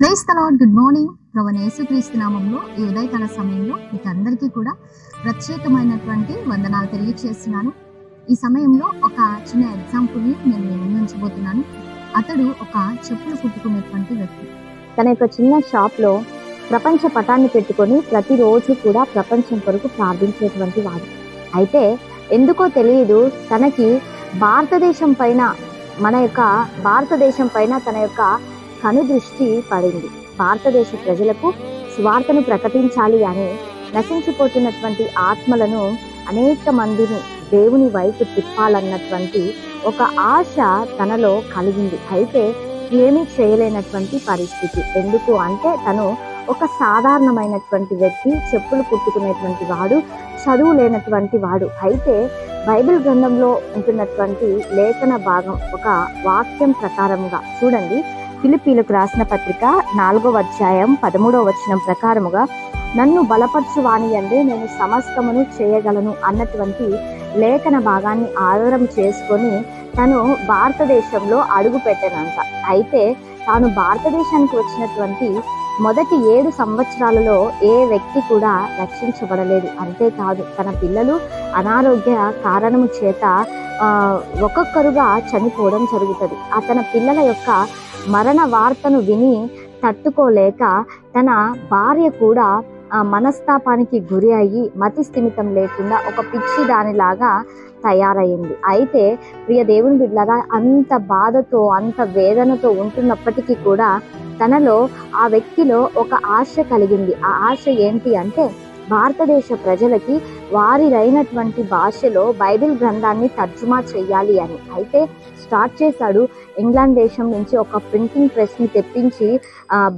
Praise the Lord. Good morning. ప్రభువైన యేసుక్రీస్తు నామములో ఈ ఉదయకాల సమయంలో మీకు అందరికీ కూడా ప్రత్యేకమైనటువంటి వందనాలు తెలియజేస్తున్నాను. ఈ సమయంలో ఒక చిన్న ఎగ్జాంపుల్ని నేను మీ ముందు ఉంచబోతున్నాను. అతడు ఒక చెప్పులు కుట్టుకునేటువంటి వ్యక్తి. తన యొక్క చిన్న షాప్లో ప్రపంచ పటాన్ని పెట్టుకొని ప్రతిరోజు కూడా ప్రపంచం కొరకు ప్రార్థించేటువంటి వాడు. అయితే ఎందుకో తెలియదు, తనకి భారతదేశం పైన తన యొక్క కనుదృష్టి పడింది. భారతదేశ ప్రజలకు స్వార్థను ప్రకటించాలి అని నశించిపోతున్నటువంటి ఆత్మలను అనేక మందిని దేవుని వైపు తిప్పాలన్నటువంటి ఒక ఆశ తనలో కలిగింది. అయితే ఏమీ చేయలేనటువంటి పరిస్థితి. ఎందుకు అంటే తను ఒక సాధారణమైనటువంటి వ్యక్తి, చెప్పులు కుట్టుకునేటువంటి వాడు, చదువు లేనటువంటి వాడు. అయితే బైబిల్ గ్రంథంలో ఉంటున్నటువంటి లేఖన భాగం ఒక వాక్యం ప్రకారంగా చూడండి. ఫిలిప్పీలకు రాసిన పత్రిక 4వ అధ్యాయం 13వ వచనం ప్రకారముగా, నన్ను బలపరచువాని యందే నేను సమస్తమును చేయగలను అన్నటువంటి లేఖన భాగాన్ని ఆధారం చేసుకొని తను భారతదేశంలో అడుగు పెట్టానంట. అయితే తాను భారతదేశానికి వచ్చినటువంటి మొదటి 7 సంవత్సరాలలో ఏ వ్యక్తి కూడా రక్షించబడలేదు. అంతేకాదు తన పిల్లలు అనారోగ్య కారణము చేత ఒక్కొక్కరుగా చనిపోవడం జరుగుతుంది. తన పిల్లల యొక్క మరణ వార్తను విని తట్టుకోలేక తన భార్య కూడా మనస్తాపానికి గురి అయ్యి మతి స్థిమితం లేకుండా ఒక పిచ్చి దానిలాగా తయారయ్యింది. అయితే ప్రియ దేవుని బిడ్డలారా, అంత బాధతో అంత వేదనతో ఉంటున్నప్పటికీ కూడా తనలో ఆ వ్యక్తిలో ఒక ఆశ కలిగింది. ఆ ఆశ ఏంటి అంటే భారతదేశ ప్రజలకి వారిరైనటువంటి భాషలో బైబిల్ గ్రంథాన్ని తర్జుమా చెయ్యాలి అని. అయితే స్టార్ట్ చేశాడు. ఇంగ్లాండ్ దేశం నుంచి ఒక ప్రింటింగ్ ప్రెస్ని తెప్పించి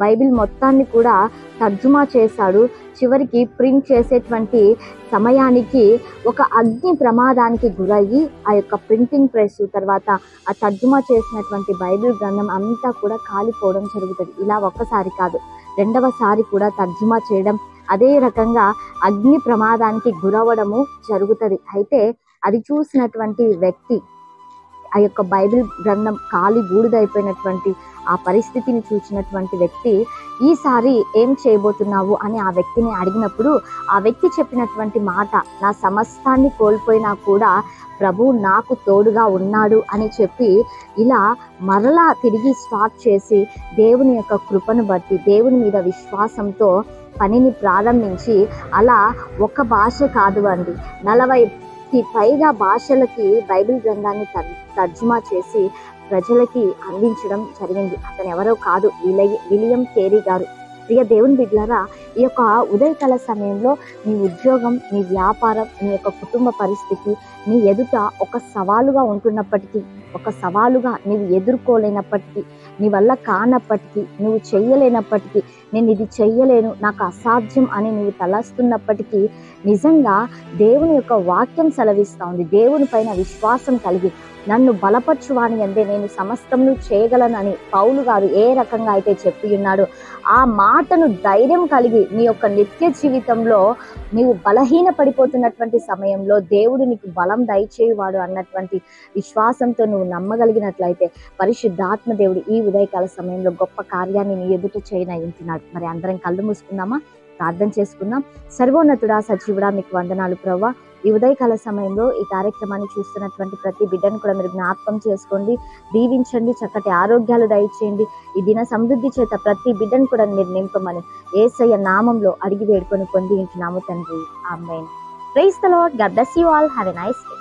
బైబిల్ మొత్తాన్ని కూడా తర్జుమా చేశాడు. చివరికి ప్రింట్ చేసేటువంటి సమయానికి ఒక అగ్ని ప్రమాదానికి గురయ్యి ఆ యొక్క ప్రింటింగ్ ప్రెస్ తర్వాత ఆ తర్జుమా చేసినటువంటి బైబిల్ గ్రంథం అంతా కూడా కాలిపోవడం జరుగుతుంది. ఇలా ఒక్కసారి కాదు, రెండవసారి కూడా తర్జుమా చేయడం, అదే రకంగా అగ్ని ప్రమాదానికి గురవడము జరుగుతుంది. అయితే అది చూసినటువంటి వ్యక్తి, ఆ యొక్క బైబిల్ గ్రంథం కాలి బూడిదైపోయినటువంటి ఆ పరిస్థితిని చూసినటువంటి వ్యక్తి, ఈసారి ఏం చేయబోతున్నావు అని ఆ వ్యక్తిని అడిగినప్పుడు ఆ వ్యక్తి చెప్పినటువంటి మాట, నా సమస్తాన్ని కోల్పోయినా కూడా ప్రభు నాకు తోడుగా ఉన్నాడు అని చెప్పి ఇలా మరలా తిరిగి స్టార్ట్ చేసి దేవుని యొక్క కృపను బట్టి దేవుని మీద విశ్వాసంతో పనిని ప్రారంభించి అలా ఒక భాష కాదు అండి, 40కి పైగా భాషలకి బైబిల్ గ్రంథాన్ని తర్జుమా చేసి ప్రజలకి అందించడం జరిగింది. అతను ఎవరో కాదు, విలియం కేరీ గారు. ప్రియ దేవుని బిడ్డలారా, ఈ యొక్క ఉదయకాల సమయంలో నీ ఉద్యోగం, నీ వ్యాపారం, నీ యొక్క కుటుంబ పరిస్థితి నీ ఎదుట ఒక సవాలుగా ఉంటున్నప్పటికీ, ఒక సవాలుగా నీవు ఎదుర్కోలేనప్పటికీ, నీ వల్ల కానప్పటికీ, నువ్వు చెయ్యలేనప్పటికీ, నేను ఇది చెయ్యలేను, నాకు అసాధ్యం అని నువ్వు తలస్తున్నప్పటికీ, నిజంగా దేవుని యొక్క వాక్యం సెలవిస్తూ ఉంది. దేవుని పైన విశ్వాసం కలిగి నన్ను బలపరచువాని యందే నేను సమస్తమును చేయగలనని పౌలు గారు ఏ రకంగా అయితే చెప్పి ఉన్నాడో ఆ మాటను ధైర్యం కలిగి నీ యొక్క నిత్య జీవితంలో నీవు బలహీన పడిపోతున్నటువంటి సమయంలో దేవుడు నీకు బలం దయచేయువాడు అన్నటువంటి విశ్వాసంతో నువ్వు నమ్మగలిగినట్లయితే పరిశుద్ధాత్మ దేవుడు ఈ ఉదయకాల సమయంలో గొప్ప కార్యాన్ని నీ ఎదుట చేయనయ్యుంటున్నాడు. మరి అందరం కళ్ళు మూసుకుందామా, ప్రార్థన చేసుకుందాం. సర్వోన్నతుడా, సజీవుడా, మీకు వందనాలు ప్రభువా. ఈ ఉదయకాల సమయంలో ఈ కార్యక్రమాన్ని చూస్తున్నటువంటి ప్రతి బిడ్డను కూడా మీరు జ్ఞాపకం చేసుకోండి, దీవించండి, చక్కటి ఆరోగ్యాలు దయచేయండి. ఈ దిన సమృద్ధి చేత ప్రతి బిడ్డను కూడా మీరు నింపమని యేసయ్య నామంలో అడిగి వేడుకొని పొంది ఉంటున్నాము తండ్రి. Amen. Praise the Lord. God bless you all. Have a nice day.